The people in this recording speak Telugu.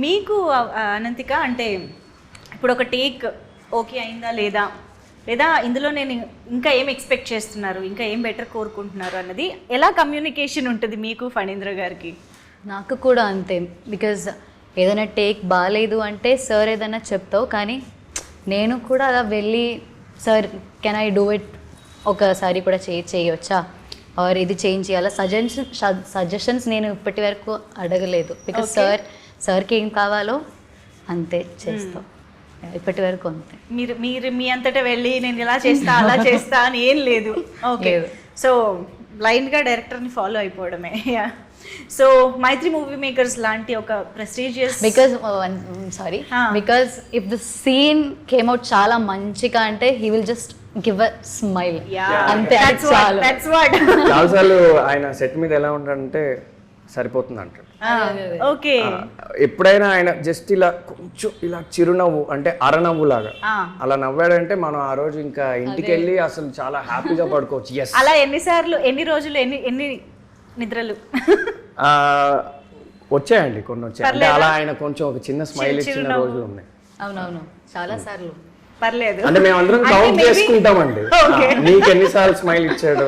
మీకు అనంతిక అంటే ఇప్పుడు ఒక టేక్ ఓకే అయిందా లేదా, లేదా ఇందులో నేను ఇంకా ఏం ఎక్స్పెక్ట్ చేస్తున్నారు, ఇంకా ఏం బెటర్ కోరుకుంటున్నారు అన్నది ఎలా కమ్యూనికేషన్ ఉంటుంది మీకు ఫణీంద్ర గారికి? నాకు కూడా అంతే. బికాజ్ ఏదైనా టేక్ బాగాలేదు అంటే సార్ ఏదైనా చెప్తావు, కానీ నేను కూడా అలా వెళ్ళి sir can I do it, ఒకసారి కూడా చేయొచ్చా ఆర్ ఇది చేంజ్ చేయాలా, సజెషన్స్ నేను ఇప్పటి వరకు అడగలేదు. బికాజ్ సార్కి ఏం కావాలో అంతే చేస్తాం. ఇప్పటి వరకు అంతే. మీరు మీరు మీ అంతటా వెళ్ళి నేను ఇలా చేస్తా అలా చేస్తా అని ఏం లేదు. ఓకే, సో బ్లైండ్గా డైరెక్టర్ని ఫాలో అయిపోవడమే. సో మైత్రి మూవీ మేకర్స్ లాంటి ఒక prestigious, because if the scene came out చాలా మంచిగా అంటే he will just give a smile, అంతే. చాలాసార్లు ఆయన సెట్ మీద ఎలా ఉంటాడంటే సరిపోతుంది అంటాడు. ఓకే, ఎప్పుడైనా ఆయన జస్ట్ ఇలా కొంచెం ఇలా చిరునవ్వు అంటే అరనవ్వు లాగా అలా నవ్వాడంటే మనం ఆ రోజు ఇంకా ఇంటికి వెళ్ళి అసలు చాలా హ్యాపీగా పడుకోవచ్చు. ఎస్, అలా ఎన్నిసార్లు, ఎన్ని రోజులు, ఎన్ని నిద్రలు వచ్చాయండి, కొన్ని వచ్చాయి. అంటే అలా ఆయన కొంచెం ఒక చిన్న స్మైల్ ఇచ్చిన రోజులు ఉన్నాయి. అవునవును, చాలా సార్లు. పర్లేదు అంటే మేము అందరం కౌంట్ చేసుకుంటామండి, నీకు ఎన్నిసార్లు స్మైల్ ఇచ్చాడు,